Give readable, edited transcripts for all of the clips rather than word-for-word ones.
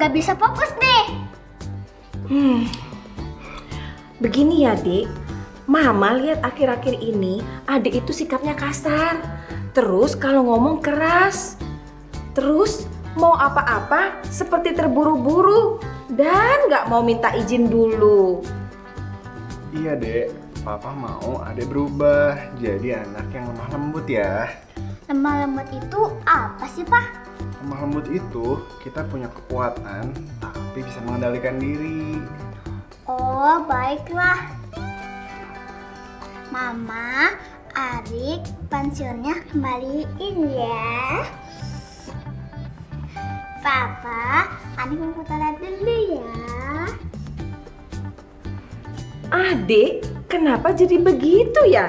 Gak bisa fokus deh. Begini ya, Dik. Mama lihat akhir-akhir ini adik itu sikapnya kasar. Terus kalau ngomong keras. Terus mau apa-apa seperti terburu-buru dan nggak mau minta izin dulu. Iya, Dek. Papa mau adek berubah jadi anak yang lemah lembut ya. Lemah lembut itu apa sih, Pak? Lemah lembut itu kita punya kekuatan tapi bisa mengendalikan diri. Oh, baiklah. Mama, Arik pensiunnya kembaliin ya. Papa, Arik mau ke toilet dulu ya. Adik, kenapa jadi begitu ya?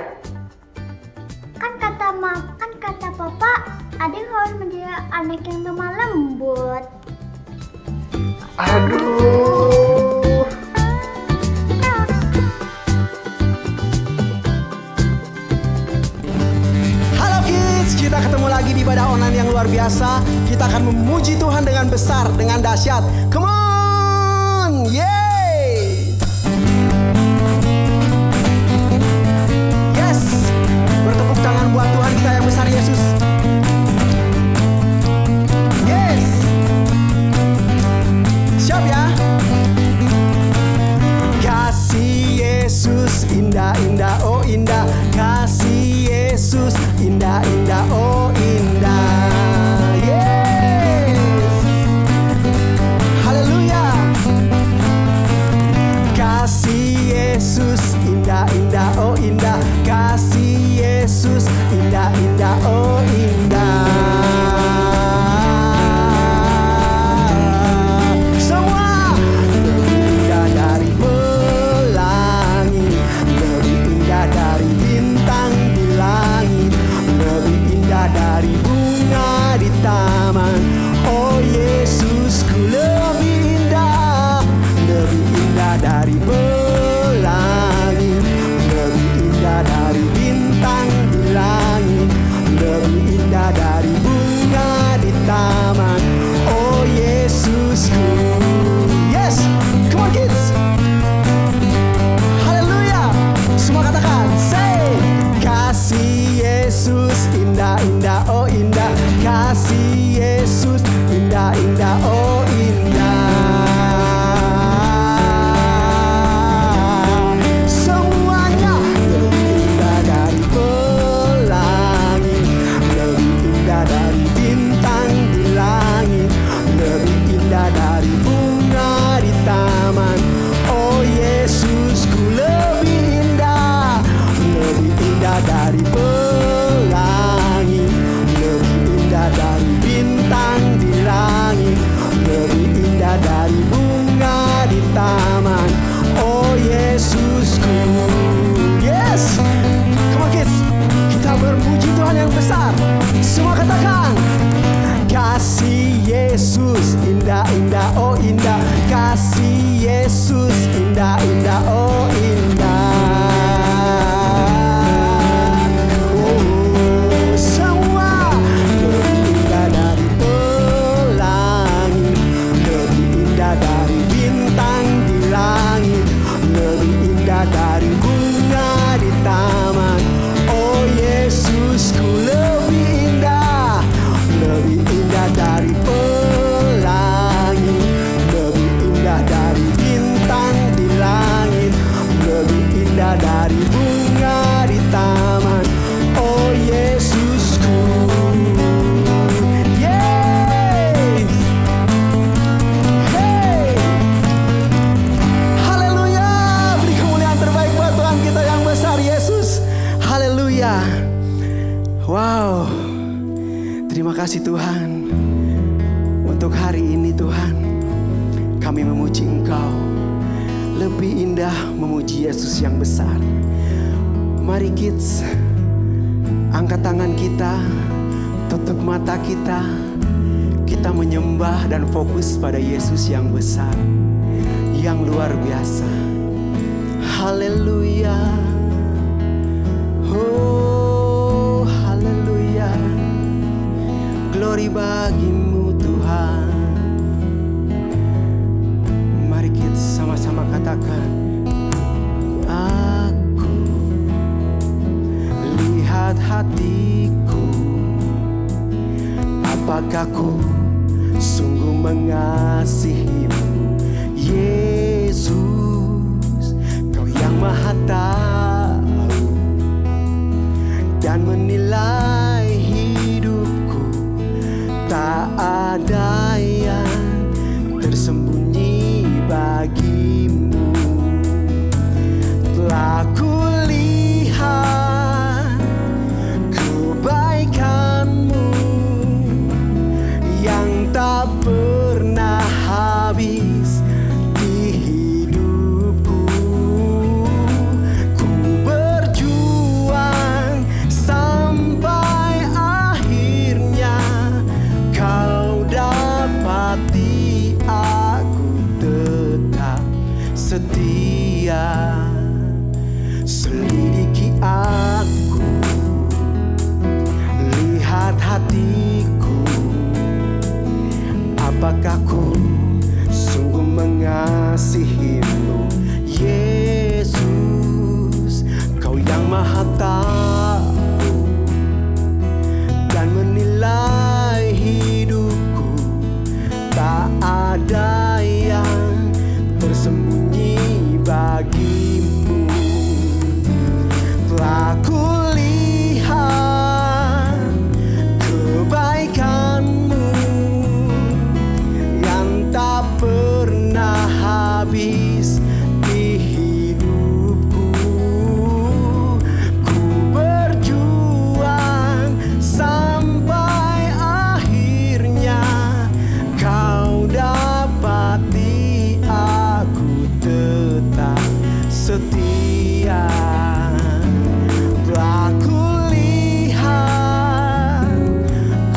Kan kata Papa, Adik harus menjadi anak yang lemah lembut. Aduh. Halo kids, kita ketemu lagi di ibadah online yang luar biasa. Kita akan memuji Tuhan dengan besar, dengan dahsyat. Come on, yeay! Yes, bertepuk tangan buat Tuhan kita yang besar, Yesus. Yes, siap ya? Kasih Yesus indah-indah, oh indah. Kasih Yesus indah-indah, oh indah. Yes, haleluya. Kasih Yesus indah-indah, oh indah. Kasih Yesus indah-indah, oh indah. Semua lebih indah dari pelangi, lebih indah dari bintang di langit, lebih indah dari bunga di taman. Oh Yesusku lebih indah dari pelangi, lebih indah dari bintang di langit, lebih indah dari bunga di taman. Oh Yesusku. Yes, come on kids. Haleluya. Semua katakan, say. Kasih Yesus indah-indah, oh indah. Kasih Yesus indah-indah, oh indah. Semuanya lebih indah dari pelangi, lebih indah dari bintang di langit, lebih indah dari bunga di taman. Oh Yesusku lebih indah dari pelangi, lebih indah dari bintang di langit, lebih indah dari bunga di taman. Oh Yesusku. Yes, come on kids, kita berpuji Tuhan yang besar. Semua katakan, kasih Yesus indah-indah, oh indah. Kasih Yesus indah-indah, oh indah. Semua lebih indah dari pelangi, lebih indah dari bintang di langit, lebih indah dari bunga di taman. Oh Yesusku lebih indah dari pelangi, lebih indah dari bintang di langit, lebih indah dari bunga di taman. Oh Yesusku. Yeay. Hey. Haleluya. Beri kemuliaan terbaik buat Tuhan kita yang besar, Yesus. Haleluya. Wow. Terima kasih Tuhan. Untuk hari ini Tuhan, kami memuji Engkau. Lebih indah memuji Yesus yang besar. Mari kids, angkat tangan kita, tutup mata kita. Kita menyembah dan fokus pada Yesus yang besar, yang luar biasa. Haleluya. Oh, haleluya. Glory bagimu Tuhan. aku sungguh mengasihimu, Yesus. Kau yang Maha Tahu dan menilai hidupku. Tak ada yang tersembunyi bagimu. Telah kulihat kebaikanmu yang tak pernah habis di hidupku. Ku berjuang sampai akhirnya kau dapati aku tetap setia. Selidiki aku, lihat hatiku, apakah ku sungguh mengasihimu, Yesus. Kau yang Maha Tahu dan menilai hidupku. Tak ada yang tersembunyi bagimu. Telah kulihat kebaikanmu yang tak pernah habis di hidupku. Ku berjuang sampai akhirnya kau dapati aku tetap setia. Telah kulihat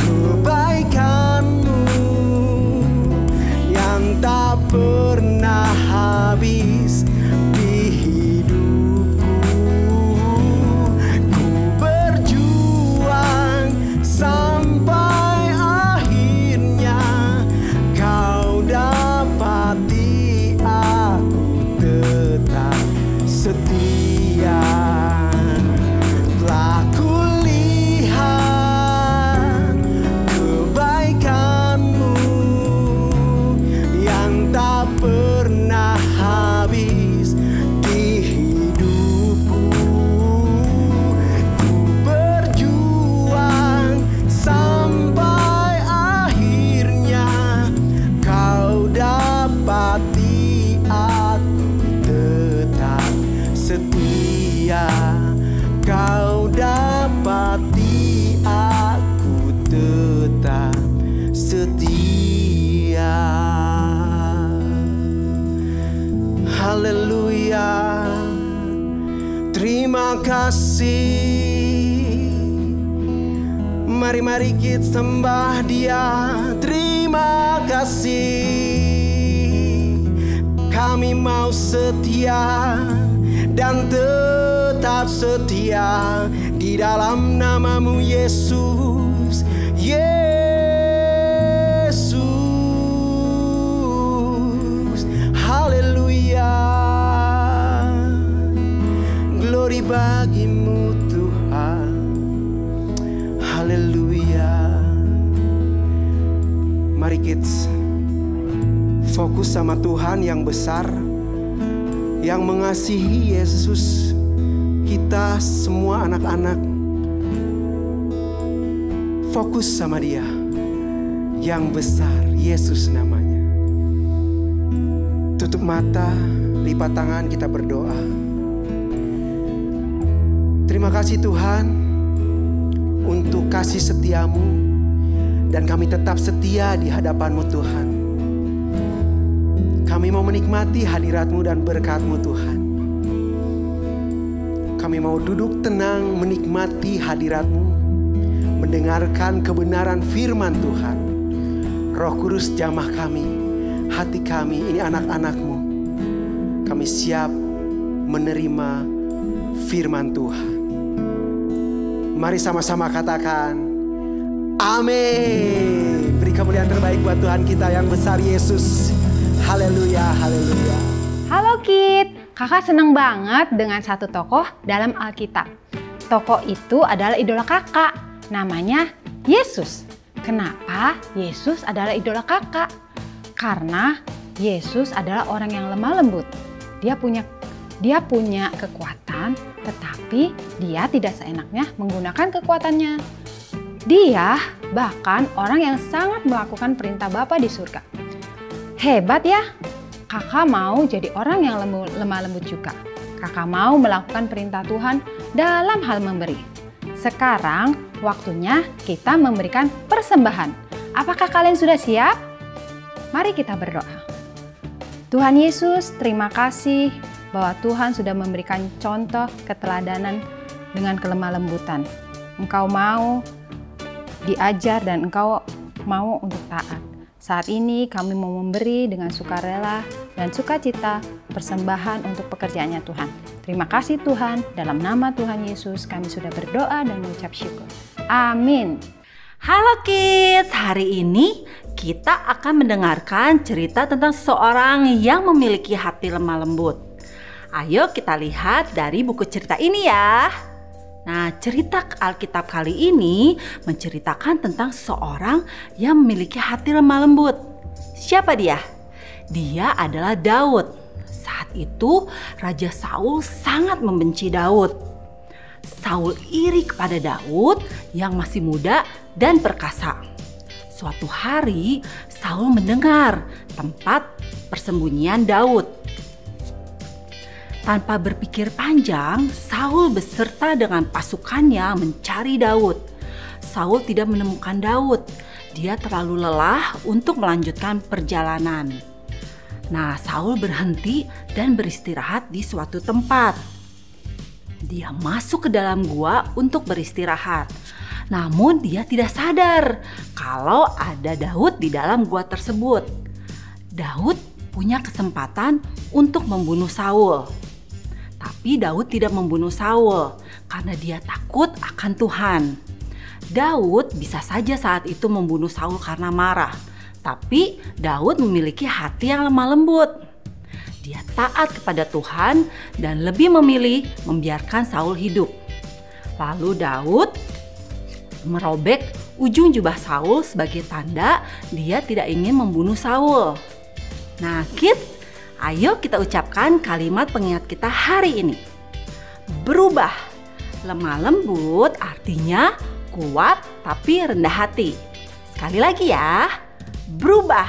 kebaikanmu yang tak pernah habis di hidupku. Ku berjuang sampai akhirnya kau dapati aku tetap setia. Telah kulihat kebaikanmu yang tak pernah habis di hidupku. Ku berjuang sampai akhirnya kau dapati aku tetap setia. Kau dapati aku tetap setia. Haleluya. Terima kasih. Mari kita sembah Dia. Terima kasih. Kami mau setia dan tetap setia di dalam nama-Mu, Yesus. Yesus. Haleluya. Glory bagi-Mu Tuhan. Haleluya. Mari kita fokus sama Tuhan yang besar, yang mengasihi Yesus. Kita semua anak-anak fokus sama Dia yang besar, Yesus namanya. Tutup mata, lipat tangan, kita berdoa. Terima kasih Tuhan untuk kasih setia-Mu, dan kami tetap setia di hadapan-Mu Tuhan. Kami mau menikmati hadirat-Mu dan berkat-Mu Tuhan. Kami mau duduk tenang menikmati hadirat-Mu, mendengarkan kebenaran firman Tuhan. Roh Kudus jamah kami, hati kami, ini anak-anak-Mu. Kami siap menerima firman Tuhan. Mari sama-sama katakan, amin. Beri kemuliaan terbaik buat Tuhan kita yang besar, Yesus. Haleluya, haleluya. Halo Kid, kakak seneng banget dengan satu tokoh dalam Alkitab. Tokoh itu adalah idola kakak, namanya Yesus. Kenapa Yesus adalah idola kakak? Karena Yesus adalah orang yang lemah lembut. Dia punya kekuatan, tetapi dia tidak seenaknya menggunakan kekuatannya. Dia bahkan orang yang sangat melakukan perintah Bapa di surga. Hebat ya? Kakak mau jadi orang yang lemah lembut juga. Kakak mau melakukan perintah Tuhan dalam hal memberi. Sekarang waktunya kita memberikan persembahan. Apakah kalian sudah siap? Mari kita berdoa. Tuhan Yesus, terima kasih bahwa Tuhan sudah memberikan contoh keteladanan dengan kelemah lembutan. Engkau mau diajar dan Engkau mau untuk taat. Saat ini kami mau memberi dengan sukarela dan sukacita persembahan untuk pekerjaannya Tuhan. Terima kasih Tuhan, dalam nama Tuhan Yesus kami sudah berdoa dan mengucap syukur. Amin. Halo kids, hari ini kita akan mendengarkan cerita tentang seseorang yang memiliki hati lemah lembut. Ayo kita lihat dari buku cerita ini ya. Nah, cerita Alkitab kali ini menceritakan tentang seseorang yang memiliki hati lemah lembut. Siapa dia? Dia adalah Daud. Saat itu Raja Saul sangat membenci Daud. Saul iri kepada Daud yang masih muda dan perkasa. Suatu hari Saul mendengar tempat persembunyian Daud. Tanpa berpikir panjang, Saul beserta dengan pasukannya mencari Daud. Saul tidak menemukan Daud. Dia terlalu lelah untuk melanjutkan perjalanan. Nah, Saul berhenti dan beristirahat di suatu tempat. Dia masuk ke dalam gua untuk beristirahat. Namun dia tidak sadar kalau ada Daud di dalam gua tersebut. Daud punya kesempatan untuk membunuh Saul. Tapi Daud tidak membunuh Saul karena dia takut akan Tuhan. Daud bisa saja saat itu membunuh Saul karena marah. Tapi Daud memiliki hati yang lemah lembut. Dia taat kepada Tuhan dan lebih memilih membiarkan Saul hidup. Lalu Daud merobek ujung jubah Saul sebagai tanda dia tidak ingin membunuh Saul. Nah, kids, ayo kita ucapkan kalimat pengingat kita hari ini. Berubah. Lemah lembut artinya kuat tapi rendah hati. Sekali lagi ya. Berubah.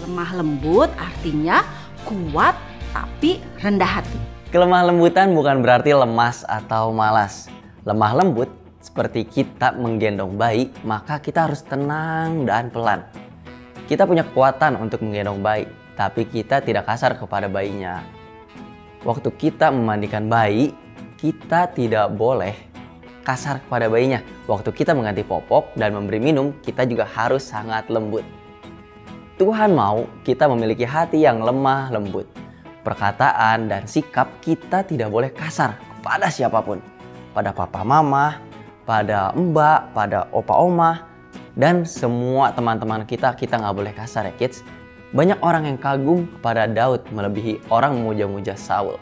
Lemah lembut artinya kuat tapi rendah hati. Kelemah lembutan bukan berarti lemas atau malas. Lemah lembut seperti kita menggendong bayi, maka kita harus tenang dan pelan. Kita punya kekuatan untuk menggendong bayi, tapi kita tidak kasar kepada bayinya. Waktu kita memandikan bayi, kita tidak boleh kasar kepada bayinya. Waktu kita mengganti popok dan memberi minum, kita juga harus sangat lembut. Tuhan mau kita memiliki hati yang lemah lembut. Perkataan dan sikap kita tidak boleh kasar kepada siapapun. Pada papa mama, pada mbak, pada opa oma, dan semua teman-teman kita nggak boleh kasar ya kids. Banyak orang yang kagum kepada Daud melebihi orang memuja-muja Saul.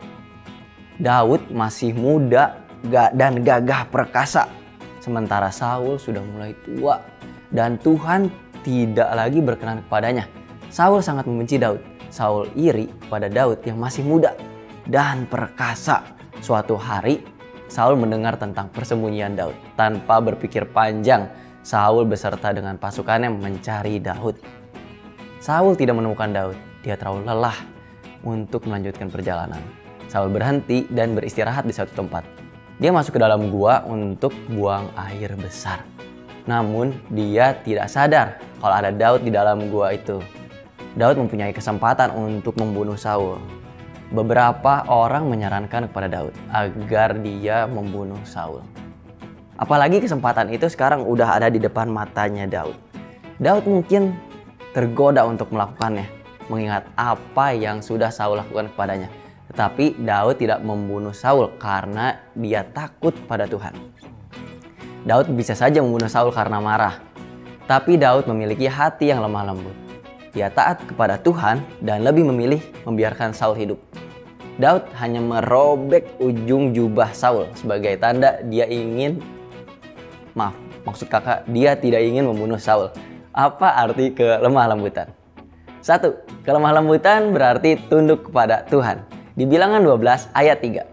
Daud masih muda dan gagah perkasa. Sementara Saul sudah mulai tua dan Tuhan tidak lagi berkenan kepadanya. Saul sangat membenci Daud. Saul iri pada Daud yang masih muda dan perkasa. Suatu hari Saul mendengar tentang persembunyian Daud. Tanpa berpikir panjang, Saul beserta dengan pasukannya mencari Daud. Saul tidak menemukan Daud. Dia terlalu lelah untuk melanjutkan perjalanan. Saul berhenti dan beristirahat di satu tempat. Dia masuk ke dalam gua untuk buang air besar. Namun dia tidak sadar kalau ada Daud di dalam gua itu. Daud mempunyai kesempatan untuk membunuh Saul. Beberapa orang menyarankan kepada Daud agar dia membunuh Saul. Apalagi kesempatan itu sekarang udah ada di depan matanya Daud. Daud mungkin tergoda untuk melakukannya, mengingat apa yang sudah Saul lakukan kepadanya. Tetapi Daud tidak membunuh Saul karena dia takut pada Tuhan. Daud bisa saja membunuh Saul karena marah. Tapi Daud memiliki hati yang lemah lembut. Dia taat kepada Tuhan dan lebih memilih membiarkan Saul hidup. Daud hanya merobek ujung jubah Saul sebagai tanda dia tidak ingin membunuh Saul. Apa arti kelemah lembutan? 1. Kelemah lembutan berarti tunduk kepada Tuhan. Di Bilangan 12 ayat 3.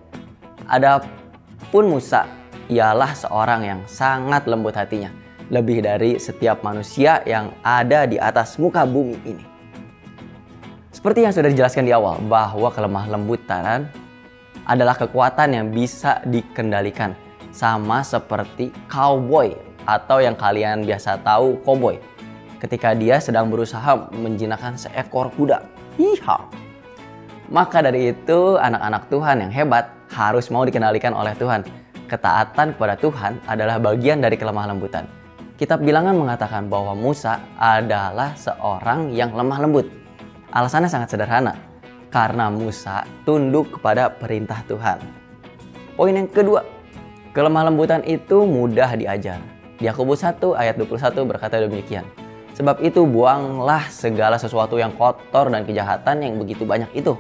Adapun Musa ialah seorang yang sangat lembut hatinya, lebih dari setiap manusia yang ada di atas muka bumi ini. Seperti yang sudah dijelaskan di awal, bahwa kelemah lembutan adalah kekuatan yang bisa dikendalikan, sama seperti cowboy atau yang kalian biasa tahu cowboy ketika dia sedang berusaha menjinakkan seekor kuda. Hiha. Maka dari itu anak-anak Tuhan yang hebat harus mau dikendalikan oleh Tuhan. Ketaatan kepada Tuhan adalah bagian dari kelemah lembutan. Kitab Bilangan mengatakan bahwa Musa adalah seorang yang lemah lembut. Alasannya sangat sederhana, karena Musa tunduk kepada perintah Tuhan. Poin yang kedua, kelemah lembutan itu mudah diajar. Yakobus 1 ayat 21 berkata demikian. Sebab itu buanglah segala sesuatu yang kotor dan kejahatan yang begitu banyak itu,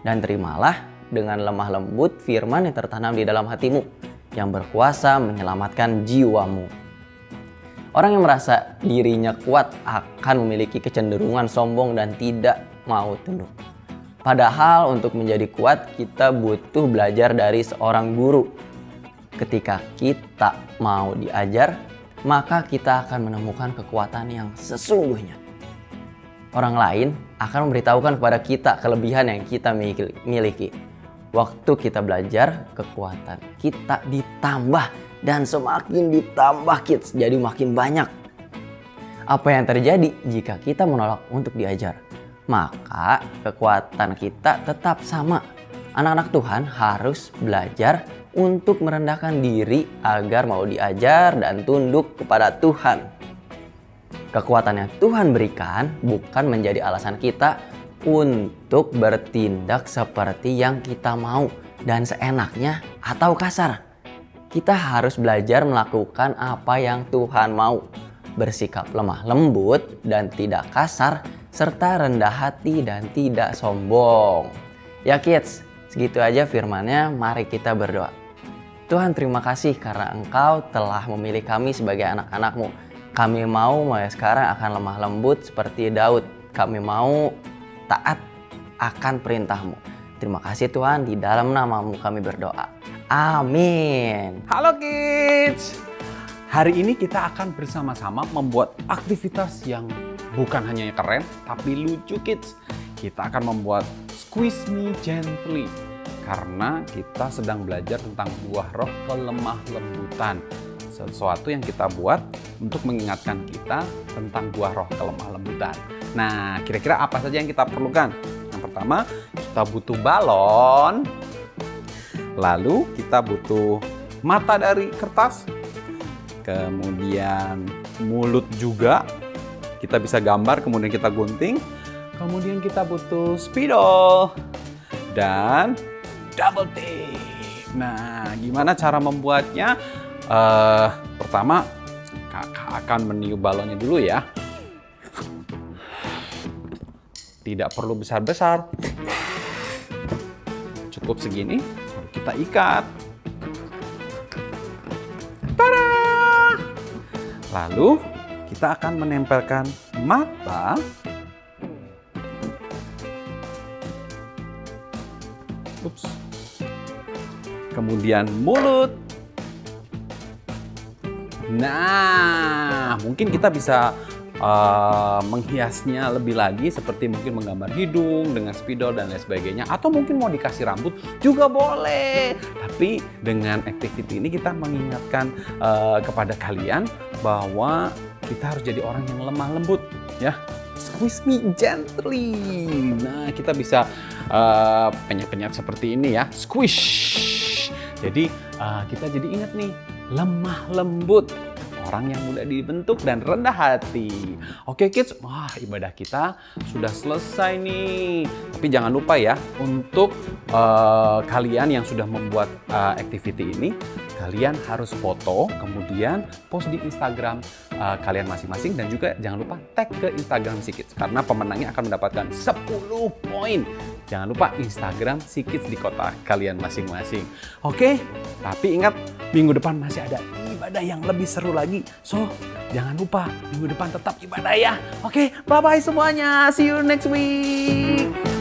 dan terimalah dengan lemah lembut firman yang tertanam di dalam hatimu, yang berkuasa menyelamatkan jiwamu. Orang yang merasa dirinya kuat akan memiliki kecenderungan sombong dan tidak mau tunduk. Padahal untuk menjadi kuat kita butuh belajar dari seorang guru. Ketika kita mau diajar, maka kita akan menemukan kekuatan yang sesungguhnya. Orang lain akan memberitahukan kepada kita kelebihan yang kita miliki. Waktu kita belajar, kekuatan kita ditambah dan semakin ditambah kids, jadi makin banyak. Apa yang terjadi jika kita menolak untuk diajar? Maka kekuatan kita tetap sama. Anak-anak Tuhan harus belajar untuk merendahkan diri agar mau diajar dan tunduk kepada Tuhan. Kekuatan yang Tuhan berikan bukan menjadi alasan kita untuk bertindak seperti yang kita mau dan seenaknya atau kasar. Kita harus belajar melakukan apa yang Tuhan mau. Bersikap lemah lembut dan tidak kasar, serta rendah hati dan tidak sombong. Ya kids, segitu aja firman-Nya, mari kita berdoa. Tuhan, terima kasih karena Engkau telah memilih kami sebagai anak-anak-Mu. Kami mau mulai sekarang akan lemah lembut seperti Daud. Kami mau taat akan perintah-Mu. Terima kasih Tuhan, di dalam nama-Mu kami berdoa. Amin. Halo kids. Hari ini kita akan bersama-sama membuat aktivitas yang bukan hanya keren, tapi lucu kids. Kita akan membuat Squeeze Me Gently. Karena kita sedang belajar tentang buah roh kelemah lembutan. Sesuatu yang kita buat untuk mengingatkan kita tentang buah roh kelemah lembutan. Nah, kira-kira apa saja yang kita perlukan? Yang pertama, kita butuh balon. Lalu kita butuh mata dari kertas. Kemudian mulut juga. Kita bisa gambar, kemudian kita gunting. Kemudian kita butuh spidol. Dan double tape. Nah, gimana cara membuatnya? Pertama, kakak akan meniup balonnya dulu ya. Tidak perlu besar-besar. Cukup segini, kita ikat. Tada! Lalu, kita akan menempelkan mata. Ups. Kemudian mulut. Nah, mungkin kita bisa menghiasnya lebih lagi seperti mungkin menggambar hidung dengan spidol dan lain sebagainya, atau mungkin mau dikasih rambut juga boleh. Tapi dengan activity ini kita mengingatkan kepada kalian bahwa kita harus jadi orang yang lemah lembut ya. Squeeze me gently. Nah, kita bisa penyet-penyet seperti ini ya, squish. Jadi kita jadi ingat nih, lemah lembut, orang yang mudah dibentuk dan rendah hati. Oke kids, wah ibadah kita sudah selesai nih. Tapi jangan lupa ya, untuk kalian yang sudah membuat activity ini, kalian harus foto, kemudian post di Instagram kalian masing-masing, dan juga jangan lupa tag ke Instagram Si Kids, karena pemenangnya akan mendapatkan 10 poin. Jangan lupa Instagram Si Kids di kota kalian masing-masing. Oke, tapi ingat minggu depan masih ada ibadah ibadah yang lebih seru lagi. So, jangan lupa minggu depan tetap ibadah ya. Oke, bye-bye semuanya. See you next week.